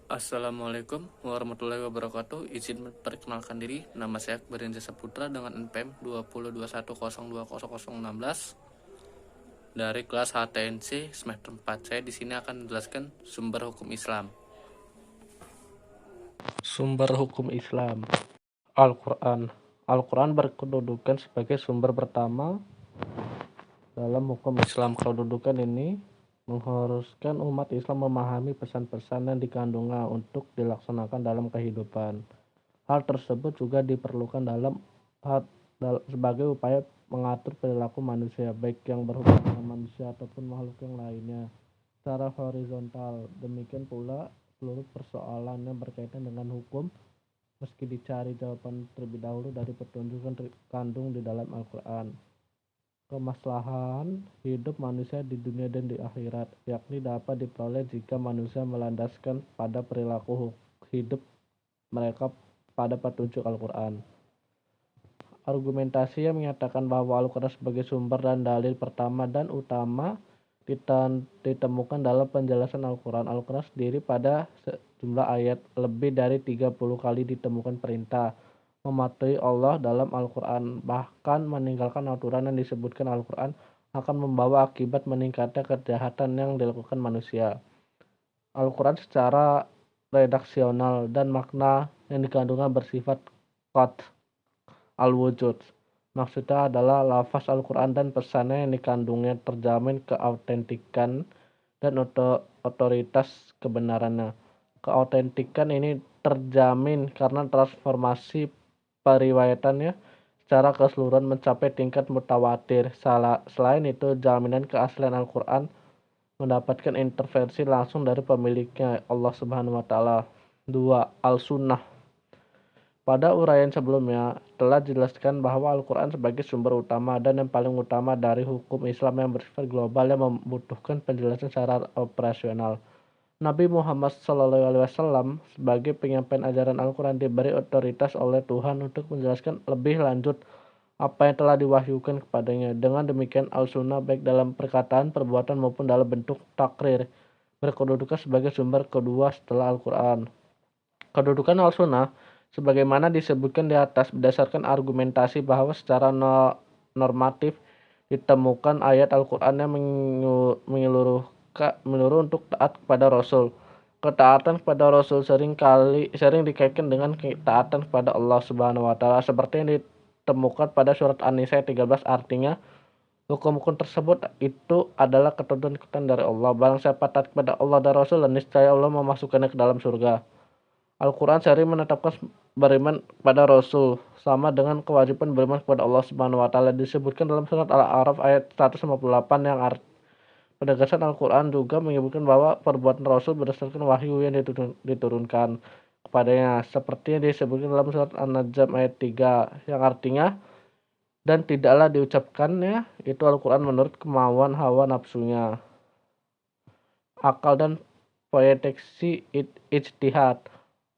Assalamualaikum warahmatullahi wabarakatuh. Izin memperkenalkan diri, nama saya Akbar Indra Saputra dengan NPM 2021002016 dari kelas HTNC semester 4. Saya di sini akan menjelaskan sumber hukum Islam. Sumber hukum Islam. Al-Quran. Al-Quran berkedudukan sebagai sumber pertama dalam hukum Islam. Kedudukan ini mengharuskan umat Islam memahami pesan-pesan yang dikandungnya untuk dilaksanakan dalam kehidupan. Hal tersebut juga diperlukan sebagai upaya mengatur perilaku manusia, baik yang berhubungan dengan manusia ataupun makhluk yang lainnya, secara horizontal. Demikian pula seluruh persoalan yang berkaitan dengan hukum, meski dicari jawaban terlebih dahulu dari petunjuk yang terkandung di dalam Al-Quran. Kemaslahan hidup manusia di dunia dan di akhirat, yakni dapat diperoleh jika manusia melandaskan pada perilaku hidup mereka pada petunjuk Al-Quran. Argumentasi yang menyatakan bahwa Al-Quran sebagai sumber dan dalil pertama dan utama ditemukan dalam penjelasan Al-Quran. Al-Quran sendiri pada sejumlah ayat lebih dari 30 kali ditemukan perintah mematuhi Allah dalam Al-Quran. Bahkan meninggalkan aturan yang disebutkan Al-Quran akan membawa akibat meningkatnya kejahatan yang dilakukan manusia. Al-Quran secara redaksional dan makna yang dikandungnya bersifat qat al-wujud. Maksudnya adalah lafaz Al-Quran dan pesannya yang dikandungnya terjamin keautentikan dan otoritas kebenarannya. Keautentikan ini terjamin karena transformasi periwayatannya secara keseluruhan mencapai tingkat mutawatir. Selain itu, jaminan keaslian Al-Quran mendapatkan intervensi langsung dari pemiliknya, Allah Subhanahu wa taala. 2. Al-Sunnah. Pada uraian sebelumnya telah dijelaskan bahwa Al-Quran sebagai sumber utama dan yang paling utama dari hukum Islam yang bersifat global yang membutuhkan penjelasan secara operasional. Nabi Muhammad SAW sebagai penyampaian ajaran Al-Quran diberi otoritas oleh Tuhan untuk menjelaskan lebih lanjut apa yang telah diwahyukan kepadanya. Dengan demikian Al-Sunnah baik dalam perkataan, perbuatan maupun dalam bentuk takrir berkedudukan sebagai sumber kedua setelah Al-Quran. Kedudukan Al-Sunnah sebagaimana disebutkan di atas berdasarkan argumentasi bahwa secara normatif ditemukan ayat Al-Quran yang menyuruh untuk taat kepada Rasul. Ketaatan kepada Rasul sering dikaitkan dengan ketaatan kepada Allah Subhanahu wa taala seperti yang ditemukan pada surat An-Nisa 13, artinya hukum-hukum tersebut itu adalah ketentuan dari Allah. Barang siapa taat kepada Allah dan Rasul, niscaya Allah memasukkannya ke dalam surga. Al-Quran sering menetapkan beriman kepada Rasul sama dengan kewajiban beriman kepada Allah Subhanahu wa taala. Disebutkan dalam surat Al-A'raf ayat 158 yang penegasan Al-Quran juga menyebutkan bahwa perbuatan Rasul berdasarkan wahyu yang diturunkan kepadanya, seperti yang disebutkan dalam surat An-Najm ayat 3 yang artinya, dan tidaklah diucapkannya itu Al-Quran menurut kemauan hawa nafsunya, akal dan poieteksi ijtihad.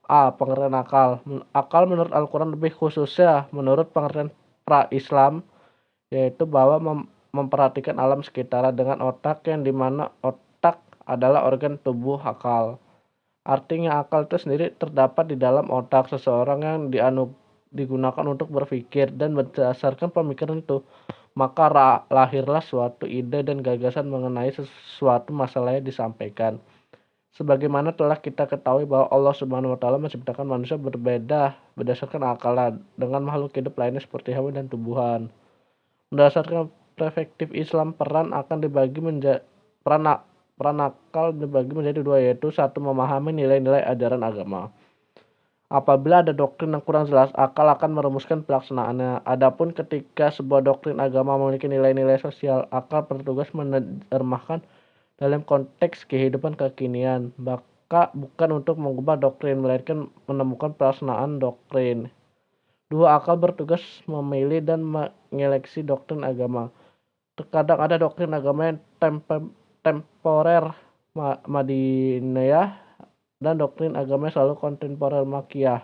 A. Pengertian akal. Akal menurut Al-Quran lebih khususnya menurut pengertian pra-Islam, yaitu bahwa memperhatikan alam sekitar dengan otak, yang dimana otak adalah organ tubuh akal. Artinya akal itu sendiri terdapat di dalam otak seseorang yang digunakan untuk berpikir, dan berdasarkan pemikiran itu maka lahirlah suatu ide dan gagasan mengenai sesuatu masalah yang disampaikan. Sebagaimana telah kita ketahui bahwa Allah Subhanahu wa taala menciptakan manusia berbeda berdasarkan akal dengan makhluk hidup lainnya seperti hewan dan tumbuhan. Berdasarkan perspektif Islam, peran akal dibagi menjadi dua, yaitu satu, memahami nilai-nilai ajaran agama. Apabila ada doktrin yang kurang jelas, akal akan merumuskan pelaksanaannya. Adapun ketika sebuah doktrin agama memiliki nilai-nilai sosial, akal bertugas menerjemahkan dalam konteks kehidupan kekinian, maka bukan untuk mengubah doktrin, melainkan menemukan pelaksanaan doktrin. 2. Akal bertugas memilih dan menyeleksi doktrin agama. Terkadang ada doktrin agama yang temporer Madiniyah dan doktrin agama yang selalu kontemporer Makkiyah.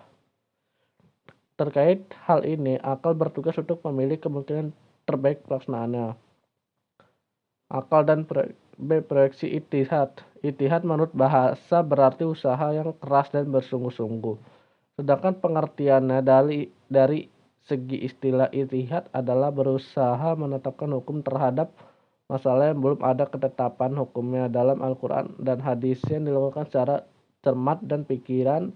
Terkait hal ini, akal bertugas untuk memilih kemungkinan terbaik pelaksanaannya. Akal dan B. Proyeksi ijtihad. Ijtihad menurut bahasa berarti usaha yang keras dan bersungguh-sungguh. Sedangkan pengertiannya dari segi istilah ijtihad adalah berusaha menetapkan hukum terhadap masalah yang belum ada ketetapan hukumnya dalam Al-Quran dan hadis yang dilakukan secara cermat dan pikiran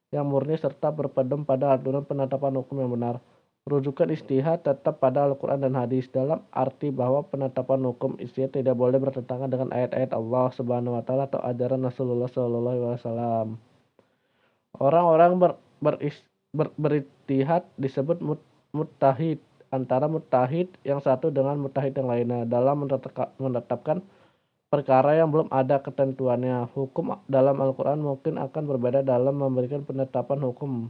yang murni serta berpedoman pada aturan penetapan hukum yang benar. Rujukan ijtihad tetap pada Al-Quran dan hadis dalam arti bahwa penetapan hukum ijtihad tidak boleh bertentangan dengan ayat-ayat Allah Subhanahu wa taala atau ajaran Rasulullah Shallallahu alaihi wasallam. Orang-orang berijtihad disebut mujtahid antara mujtahid yang satu dengan mujtahid yang lainnya dalam menetapkan perkara yang belum ada ketentuannya. Hukum dalam Al-Quran mungkin akan berbeda dalam memberikan penetapan hukum.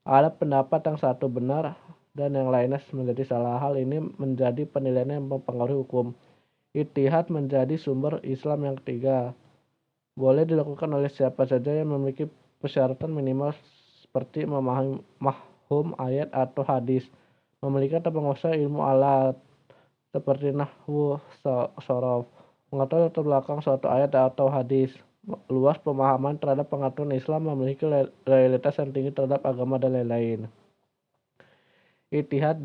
Ada pendapat yang satu benar dan yang lainnya menjadi salah. Hal ini menjadi penilaian yang mempengaruhi hukum. Ijtihad menjadi sumber Islam yang ketiga. Boleh dilakukan oleh siapa saja yang memiliki persyaratan minimal seperti memahami mafhum ayat atau hadis, memiliki atau menguasai ilmu alat seperti nahwu, sorof, mengetahui latar belakang suatu ayat atau hadis, luas pemahaman terhadap pengaturan Islam, memiliki loyalitas yang tinggi terhadap agama dan lain-lain. Ijtihad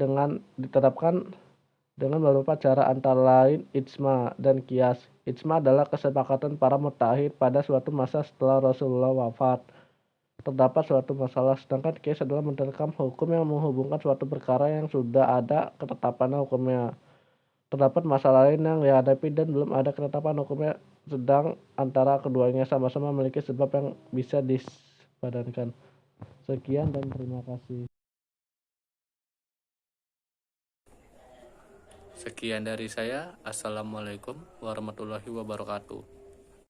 diterapkan dengan beberapa cara antara lain ijma dan kias. Ijma adalah kesepakatan para mujtahid pada suatu masa setelah Rasulullah wafat. Terdapat suatu masalah, sedangkan kias adalah menetapkan hukum yang menghubungkan suatu perkara yang sudah ada ketetapan hukumnya. Terdapat masalah lain yang dihadapi dan belum ada ketetapan hukumnya, sedang antara keduanya sama-sama memiliki sebab yang bisa dipadankan. Sekian dan terima kasih. Sekian dari saya. Assalamualaikum warahmatullahi wabarakatuh.